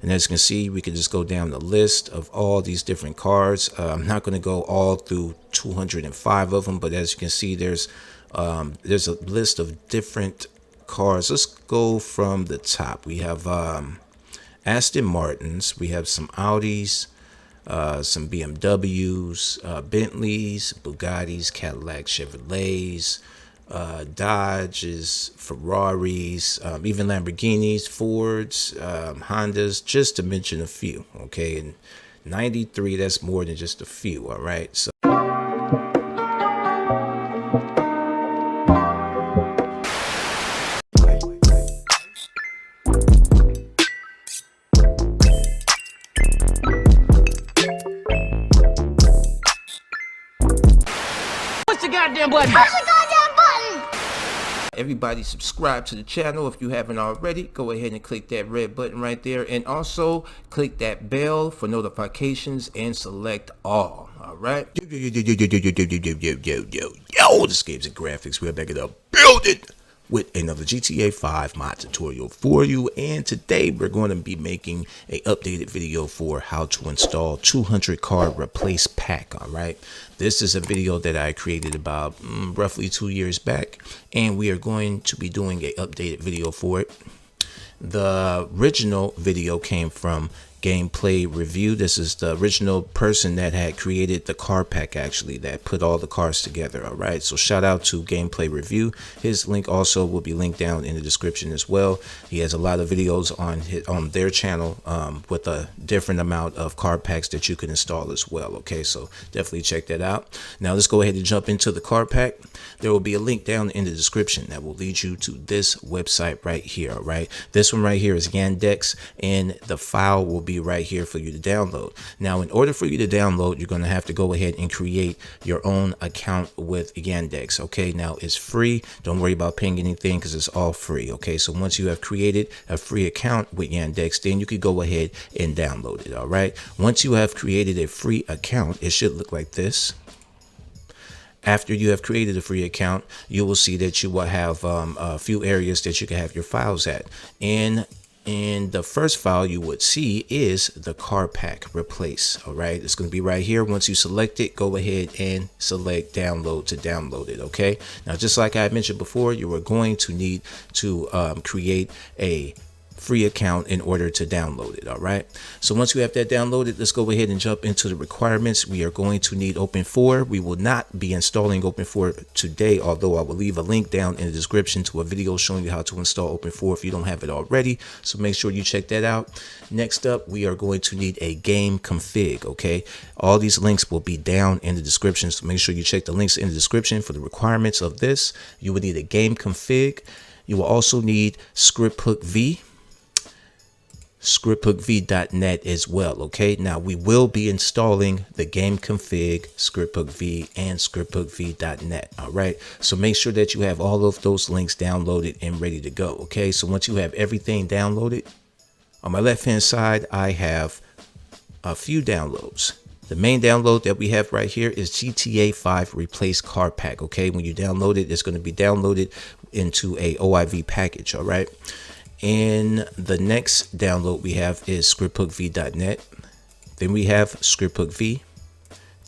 And as you can see, we can just go down the list of all these different cars. I'm not going to go all through 205 of them, but as you can see, there's a list of different cars. Let's go from the top. We have Aston Martins, we have some Audis, some BMWs, Bentleys, Bugattis, Cadillacs, Chevrolets, Dodges, Ferraris, even Lamborghinis, Fords, Hondas, just to mention a few. Okay, and 93, that's more than just a few. All right, so push the goddamn button. Push the goddamn button. everybody subscribe to the channel if you haven't already. Go ahead and click that red button right there, and also click that bell for notifications and select all. All right, yo, this games and graphics, we're back in the building with another GTA 5 mod tutorial for you, and today we're going to be making a updated video for how to install 200 car replace pack. All right, this is a video that I created about roughly 2 years back, and we are going to be doing a updated video for it. The original video came from Gameplay Review. This is the original person that had created the car pack, actually, that put all the cars together. All right, so shout out to Gameplay Review. His link also will be linked down in the description as well. He has a lot of videos on their channel with a different amount of car packs that you can install as well. Okay, so definitely check that out. Now let's go ahead and jump into the car pack. There will be a link down in the description that will lead you to this website right here. All right, this one right here is Yandex, and the file will be right here for you to download. Now, in order for you to download, you're going to have to go ahead and create your own account with Yandex. Okay, now it's free. Don't worry about paying anything because it's all free. Okay, so once you have created a free account with Yandex, then you could go ahead and download it. All right, once you have created a free account, it should look like this. After you have created a free account, you will see that you will have a few areas that you can have your files at. And the first file you would see is the car pack replace. All right, it's going to be right here. Once you select it, go ahead and select download to download it. Okay, now just like I mentioned before, you are going to need to create a free account in order to download it. All right, so once you have that downloaded, let's go ahead and jump into the requirements. We are going to need Open4. We will not be installing Open4 today, although I will leave a link down in the description to a video showing you how to install Open4 if you don't have it already, so make sure you check that out. Next up, we are going to need a game config. Okay, all these links will be down in the description, so make sure you check the links in the description for the requirements of this. You will need a game config. You will also need scripthookv, scripthookv.net as well. Okay, now we will be installing the game config, scripthookv, and scripthookv.net. all right, so make sure that you have all of those links downloaded and ready to go. Okay, so once you have everything downloaded, on my left hand side I have a few downloads. The main download that we have right here is GTA 5 Replace Carpack. Okay, when you download it, it's going to be downloaded into a OIV package. All right, and the next download we have is scripthookv.net. Then we have scripthookv.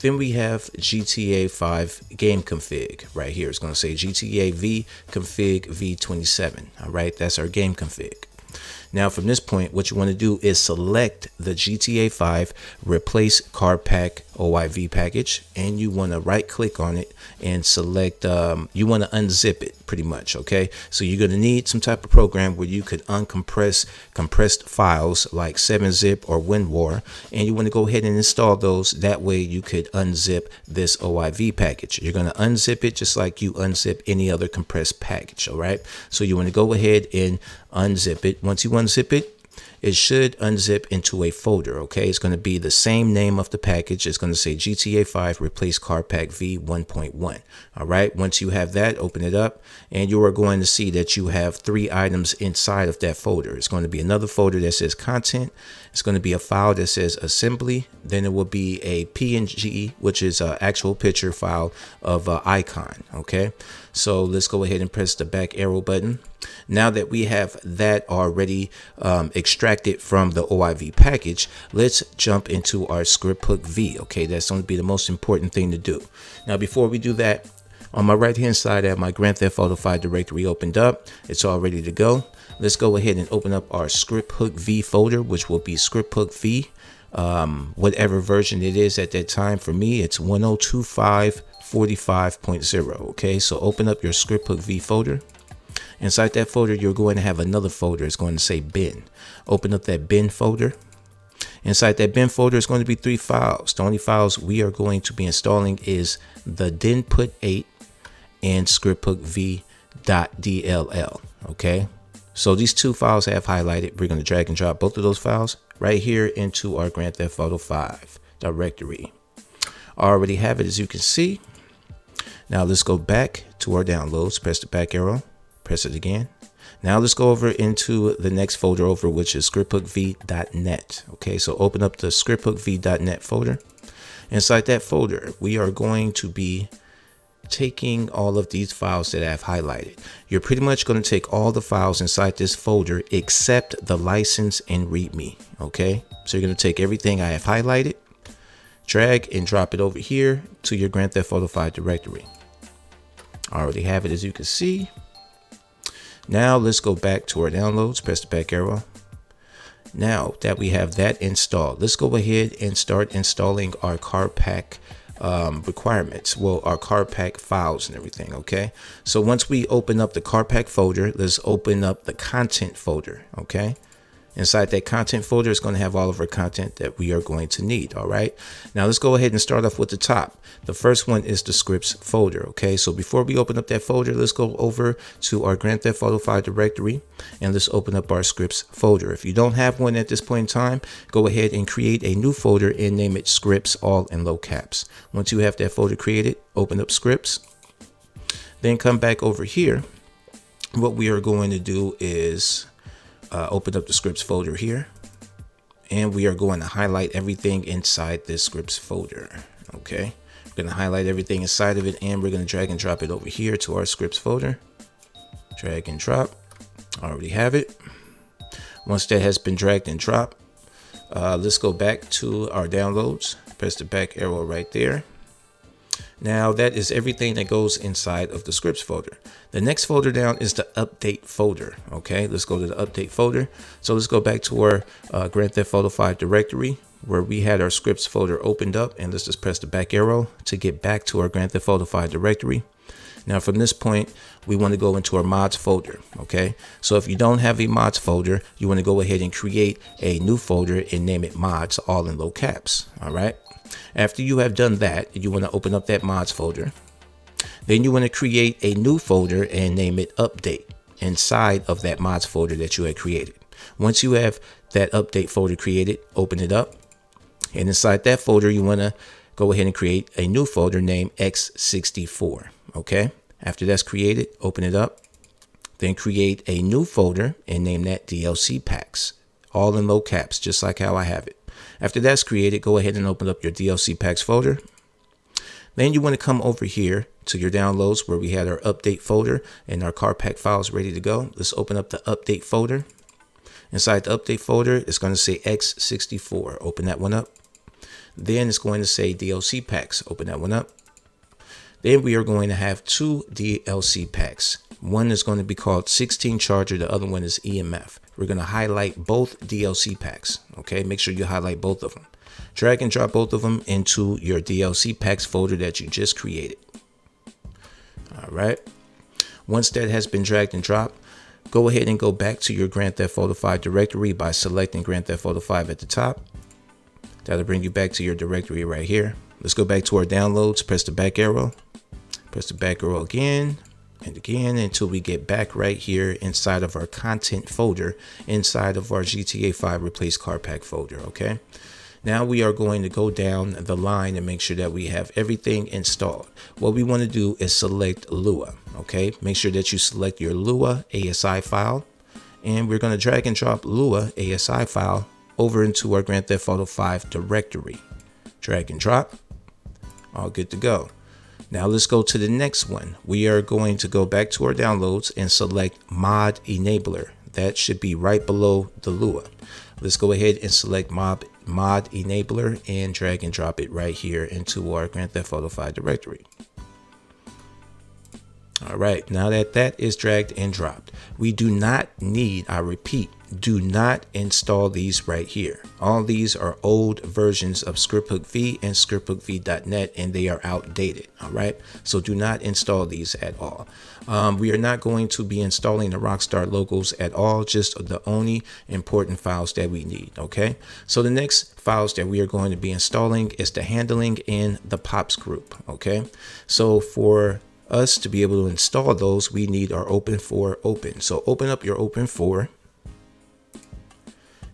Then we have GTA 5 game config right here. It's going to say GTA v config v27. All right, that's our game config. Now from this point, what you want to do is select the GTA 5 Replace Carpack OIV package, and you want to right click on it and select, you want to unzip it pretty much. Okay, so you're going to need some type of program where you could uncompress compressed files like 7-zip or WinRAR, and you want to go ahead and install those. That way you could unzip this OIV package. You're going to unzip it just like you unzip any other compressed package. All right, so you want to go ahead and unzip it. Once you unzip it, it should unzip into a folder. Okay, it's going to be the same name of the package. It's going to say GTA 5 Replace Carpack v 1.1. all right, once you have that, open it up, and you are going to see that you have 3 items inside of that folder. It's going to be another folder that says content. It's going to be a file that says assembly. Then it will be a PNG, which is an actual picture file of icon. Okay, So let's go ahead and press the back arrow button. Now that we have that already extracted from the OIV package, let's jump into our script hook V. Okay, that's going to be the most important thing to do. Now, before we do that, on my right hand side, I have my Grand Theft Auto 5 directory opened up. It's all ready to go. Let's go ahead and open up our script hook V folder, which will be script hook V, whatever version it is at that time. For me, it's 102545.0. Okay, so open up your script hook V folder. Inside that folder, you're going to have another folder. It's going to say bin. Open up that bin folder. Inside that bin folder is going to be 3 files. The only files we are going to be installing is the dinput8 and scripthookv.dll. Okay, so these 2 files I have highlighted. We're going to drag and drop both of those files right here into our Grand Theft Auto 5 directory. I already have it, as you can see. Now let's go back to our downloads. Press the back arrow, press it again. Now let's go over into the next folder over, which is scripthookv.net. Okay, so open up the scripthookv.net folder. Inside that folder, we are going to be taking all of these files that I've highlighted. You're pretty much going to take all the files inside this folder except the license and readme. Okay, so you're going to take everything I have highlighted, drag and drop it over here to your Grand Theft Auto 5 directory. I already have it, as you can see. Now let's go back to our downloads, press the back arrow. Now that we have that installed, let's go ahead and start installing our Carpack requirements. Well, our Carpack files and everything. Okay, so once we open up the Carpack folder, let's open up the content folder. Okay, inside that content folder is going to have all of our content that we are going to need. All right, now let's go ahead and start off with the top. The first one is the scripts folder. Okay, so before we open up that folder, let's go over to our Grand Theft Auto 5 directory and let's open up our scripts folder. If you don't have one at this point in time, go ahead and create a new folder and name it scripts, all in low caps. Once you have that folder created, open up scripts, then come back over here. What we are going to do is open up the scripts folder here, and we are going to highlight everything inside this scripts folder. Okay, we're going to highlight everything inside of it, and we're going to drag and drop it over here to our scripts folder. Drag and drop. I already have it. Once that has been dragged and dropped, let's go back to our downloads. Press the back arrow right there. Now that is everything that goes inside of the scripts folder. The next folder down is the update folder. Okay, let's go to the update folder. So let's go back to our Grand Theft Auto 5 directory where we had our scripts folder opened up, and let's just press the back arrow to get back to our Grand Theft Auto 5 directory. Now from this point, we want to go into our mods folder. Okay, so if you don't have a mods folder, you want to go ahead and create a new folder and name it mods, all in low caps. All right. After you have done that, you want to open up that mods folder. Then you want to create a new folder and name it update inside of that mods folder that you had created. Once you have that update folder created, open it up. And inside that folder, you want to go ahead and create a new folder named X64. Okay. After that's created, open it up. Then create a new folder and name that DLC packs, all in low caps, just like how I have it. After that's created, go ahead and open up your DLC packs folder. Then you want to come over here to your downloads where we had our update folder and our Carpack files ready to go. Let's open up the update folder. Inside the update folder, it's going to say X64. Open that one up. Then it's going to say DLC packs. Open that one up. Then we are going to have 2 DLC packs. One is going to be called 16 Charger. The other one is EMF. We're going to highlight both DLC packs. Okay, make sure you highlight both of them. Drag and drop both of them into your DLC packs folder that you just created. All right. Once that has been dragged and dropped, go ahead and go back to your Grand Theft Auto 5 directory by selecting Grand Theft Auto 5 at the top. That'll bring you back to your directory right here. Let's go back to our downloads. Press the back arrow. Press the back arrow again and again until we get back right here inside of our content folder, inside of our GTA 5 Replace Carpack folder. Okay. Now we are going to go down the line and make sure that we have everything installed. What we want to do is select Lua. Okay. Make sure that you select your Lua ASI file, and we're going to drag and drop Lua ASI file over into our Grand Theft Auto 5 directory. Drag and drop. All good to go. Now let's go to the next one. We are going to go back to our downloads and select Mod Enabler. That should be right below the Lua. Let's go ahead and select Mod Enabler and drag and drop it right here into our Grand Theft Auto 5 directory. All right, now that that is dragged and dropped, we do not need, I repeat, do not install these right here. All these are old versions of ScriptHookV and ScriptHookV.net, and they are outdated. All right, so do not install these at all. We are not going to be installing the Rockstar logos at all, just the only important files that we need. Okay, so the next files that we are going to be installing is the handling and the pops group. Okay, so for us to be able to install those, we need our open4 open. So open up your open4.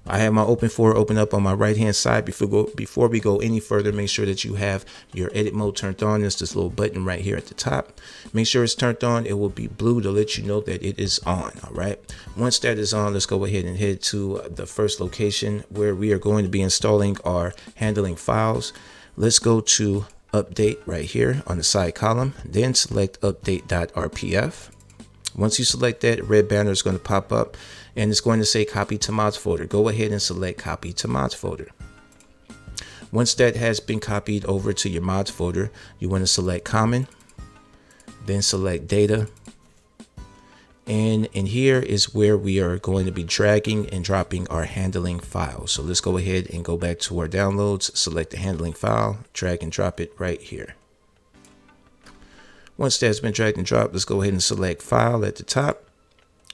I have my open4 open up on my right hand side. Before we go any further, make sure that you have your edit mode turned on. There's this little button right here at the top. Make sure it's turned on. It will be blue to let you know that it is on. All right, once that is on, let's go ahead and head to the first location where we are going to be installing our handling files. Let's go to update right here on the side column, then select update.rpf. Once you select that, red banner is going to pop up and it's going to say copy to mods folder. Go ahead and select copy to mods folder. Once that has been copied over to your mods folder, you want to select common, then select data. And in here is where we are going to be dragging and dropping our handling file. So let's go ahead and go back to our downloads, select the handling file, drag and drop it right here. Once that's been dragged and dropped, let's go ahead and select file at the top,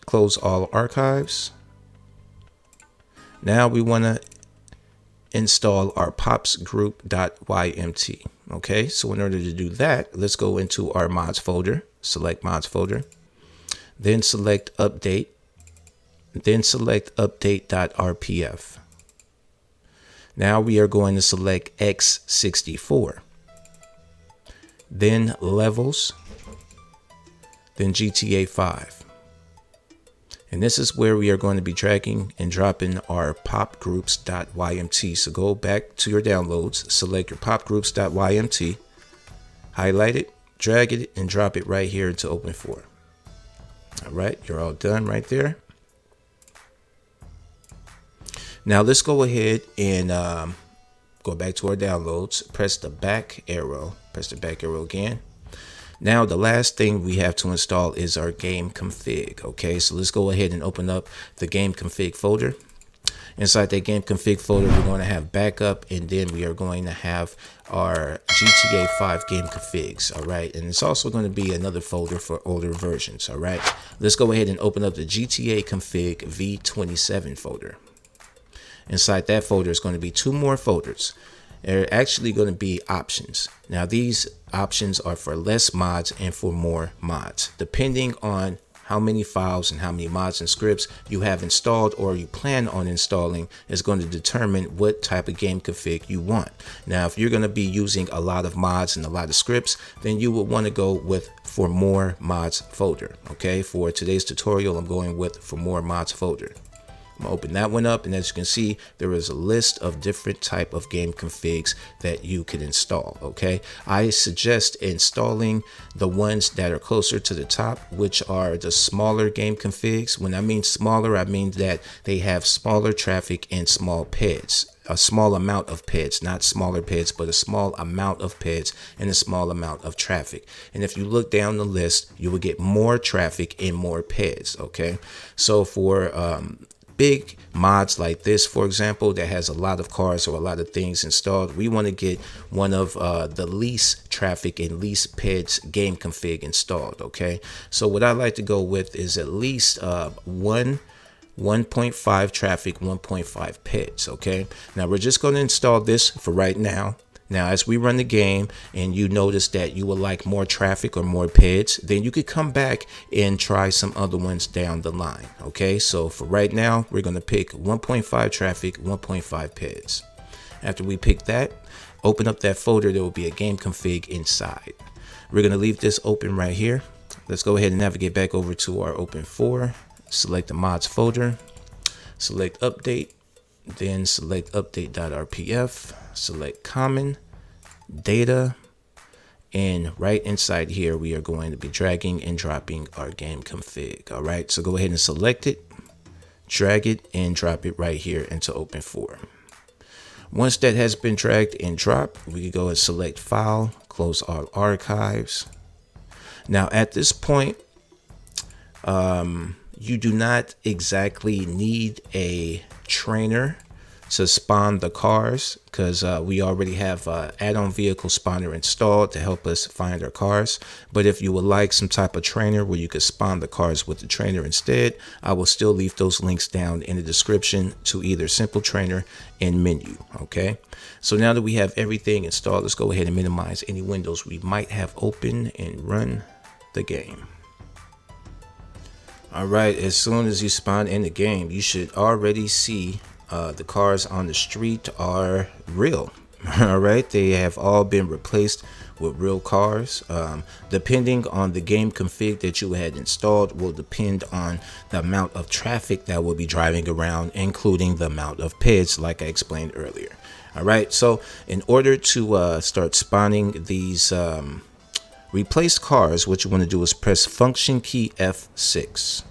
close all archives. Now we want to install our pops group.ymt. Okay, so in order to do that, let's go into our mods folder, select mods folder. Then select update, then select update.rpf. Now we are going to select x64, then levels, then GTA 5. And this is where we are going to be dragging and dropping our popgroups.ymt. So go back to your downloads, select your popgroups.ymt, highlight it, drag it, and drop it right here into open4. All right, you're all done right there. Now let's go ahead and go back to our downloads, press the back arrow again. Now the last thing we have to install is our game config. Okay, so let's go ahead and open up the game config folder. Inside that game config folder, we're going to have backup, and then we are going to have our GTA 5 game configs. All right, and it's also going to be another folder for older versions. All right, let's go ahead and open up the GTA config v27 folder. Inside that folder is going to be two more folders. They're actually going to be options. Now these options are for less mods and for more mods, depending on how many files and how many mods and scripts you have installed or you plan on installing is going to determine what type of game config you want. Now, if you're going to be using a lot of mods and a lot of scripts, then you would want to go with for more mods folder. Okay, for today's tutorial, I'm going with for more mods folder. I'm gonna open that one up, and as you can see, there is a list of different type of game configs that you can install. Okay, I suggest installing the ones that are closer to the top, which are the smaller game configs. When I mean smaller, I mean that they have smaller traffic and small PEDs. A small amount of PEDs, not smaller PEDs, but a small amount of PEDs and a small amount of traffic. And if you look down the list, you will get more traffic and more PEDs. Okay, so for big mods like this, for example, that has a lot of cars or a lot of things installed, we want to get one of the least traffic and least PEDs game config installed. Okay, so what I like to go with is at least 1.5 traffic, 1.5 PEDs. Okay, now we're just going to install this for right now. Now, as we run the game and you notice that you would like more traffic or more PEDs, then you could come back and try some other ones down the line. Okay, so for right now, we're going to pick 1.5 traffic, 1.5 PEDs. After we pick that, open up that folder. There will be a game config inside. We're going to leave this open right here. Let's go ahead and navigate back over to our open4. Select the mods folder, select update, then select update.rpf, select common, data, And right inside here, we are going to be dragging and dropping our game config. All right, so go ahead and select it, drag it, and drop it right here into Open4. Once that has been dragged and dropped, we can go and select File, close all archives. Now at this point, you do not exactly need a trainer to spawn the cars, because we already have add-on vehicle spawner installed to help us find our cars. But if you would like some type of trainer where you could spawn the cars with the trainer instead, I will still leave those links down in the description to either Simple Trainer and Menu. Okay, so now that we have everything installed, let's go ahead and minimize any windows we might have open and run the game. All right, as soon as you spawn in the game, you should already see the cars on the street are real. All right, they have all been replaced with real cars. Depending on the game config that you had installed will depend on the amount of traffic that will be driving around, including the amount of pets, like I explained earlier. All right, so in order to start spawning these replaced cars, what you want to do is press function key F6.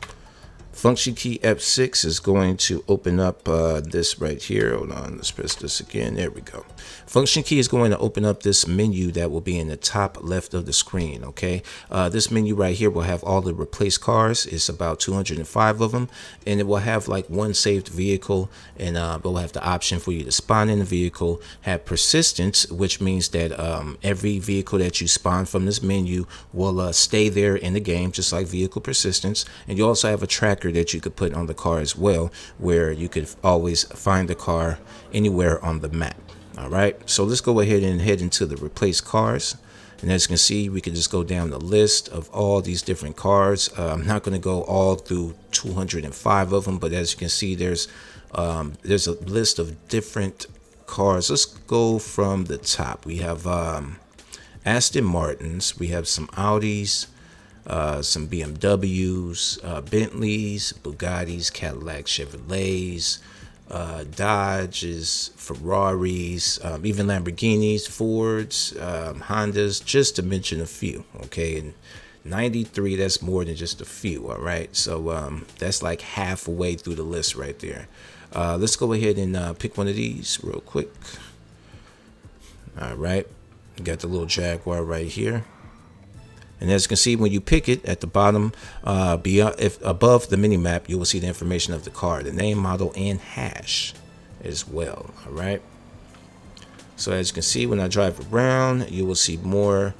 Function key F6 is going to open up this right here. Hold on, let's press this again. There we go. Function key is going to open up this menu that will be in the top left of the screen. Okay, this menu right here will have all the replaced cars. It's about 205 of them, and it will have like one saved vehicle, and it will have the option for you to spawn in the vehicle, have persistence, which means that every vehicle that you spawn from this menu will stay there in the game, just like vehicle persistence. And you also have a tracker that you could put on the car as well, where you could always find the car anywhere on the map. All right, so let's go ahead and head into the replace cars. And as you can see, we can just go down the list of all these different cars. I'm not going to go all through 205 of them, but as you can see, there's a list of different cars. Let's go from the top. We have Aston Martins, we have some Audis, some BMWs, Bentleys, Bugattis, Cadillacs, Chevrolets, Dodges, Ferraris, even Lamborghinis, Fords, Hondas, just to mention a few. Okay, and 93, that's more than just a few. All right, so that's like halfway through the list right there. Let's go ahead and pick one of these real quick. All right, got the little Jaguar right here. And as you can see, when you pick it at the bottom, above the mini map, you will see the information of the car, the name, model, and hash as well. All right. So as you can see, when I drive around, you will see more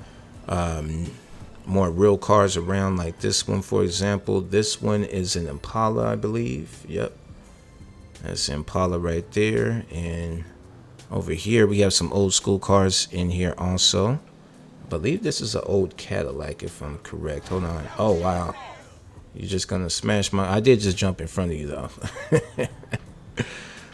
real cars around, like this one, for example. This one is an Impala, I believe. Yep, that's Impala right there. And over here, we have some old school cars in here also. I believe this is an old Cadillac, if I'm correct. Hold on. Oh, wow. You're just going to smash my... I did just jump in front of you, though.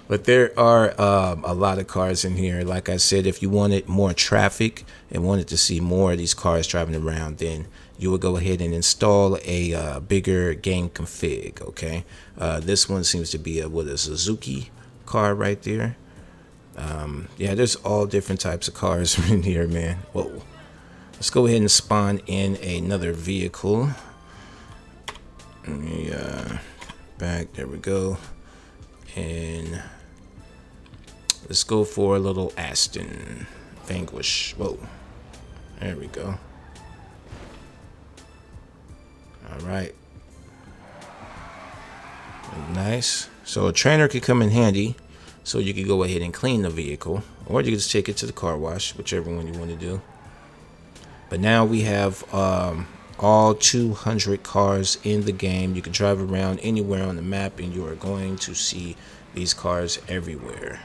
But there are a lot of cars in here. Like I said, if you wanted more traffic and wanted to see more of these cars driving around, then you would go ahead and install a bigger game config, okay? This one seems to be a Suzuki car right there. Yeah, there's all different types of cars in here, man. Whoa. Let's go ahead and spawn in another vehicle. Let me back. There we go. And let's go for a little Aston Vanquish. Whoa. There we go. All right. Nice. So a trainer could come in handy. So you could go ahead and clean the vehicle, or you could just take it to the car wash, whichever one you want to do. But now we have all 200 cars in the game. You can drive around anywhere on the map, and you are going to see these cars everywhere.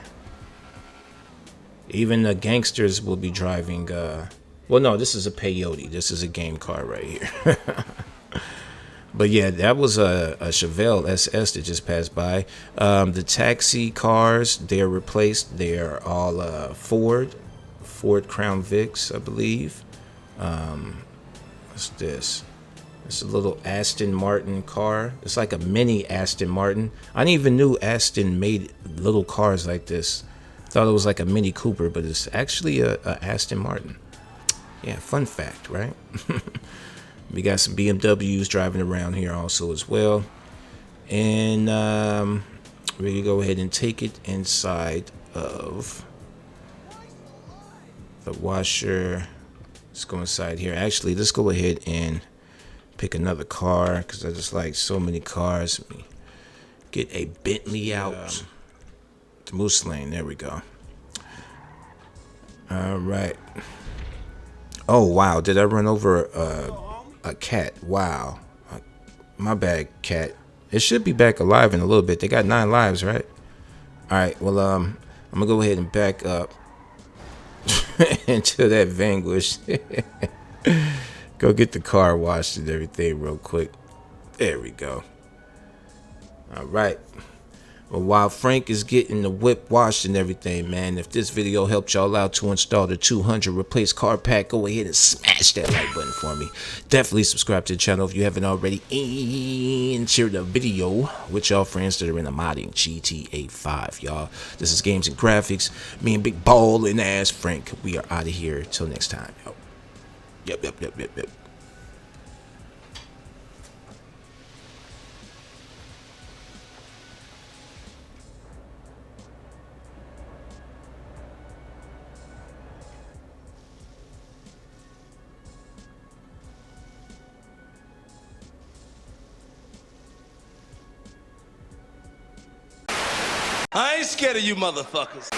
Even the gangsters will be driving. Well, no, this is a peyote. This is a game car right here. But yeah, that was a Chevelle SS that just passed by. The taxi cars, they're replaced. They're all Ford Crown Vics, I believe. What's this? It's a little Aston Martin car. It's like a mini Aston Martin. I didn't even knew Aston made little cars like this. Thought it was like a Mini Cooper, but it's actually a Aston Martin. Yeah, fun fact, right? We got some BMWs driving around here also as well. And we're going to go ahead and take it inside of the washer. Let's go inside here. Actually, let's go ahead and pick another car because I just like so many cars. Let me get a Bentley out. The Moose Lane. There we go. All right. Oh, wow. Did I run over a cat? Wow. My bad, cat. It should be back alive in a little bit. They got 9 lives, right? All right. Well, I'm going to go ahead and back up into that Vanquish. Go get the car washed and everything real quick. There we go. All right. Well, while Frank is getting the whip washed and everything, man, if this video helped y'all out to install the 200 Replace Carpack, go ahead and smash that like button for me. Definitely subscribe to the channel if you haven't already, and share the video with y'all friends that are in the modding GTA 5, y'all. This is Games and Graphics. Me and Big Ballin' Ass Frank. We are out of here. Till next time, yo. Yep. I ain't scared of you motherfuckers.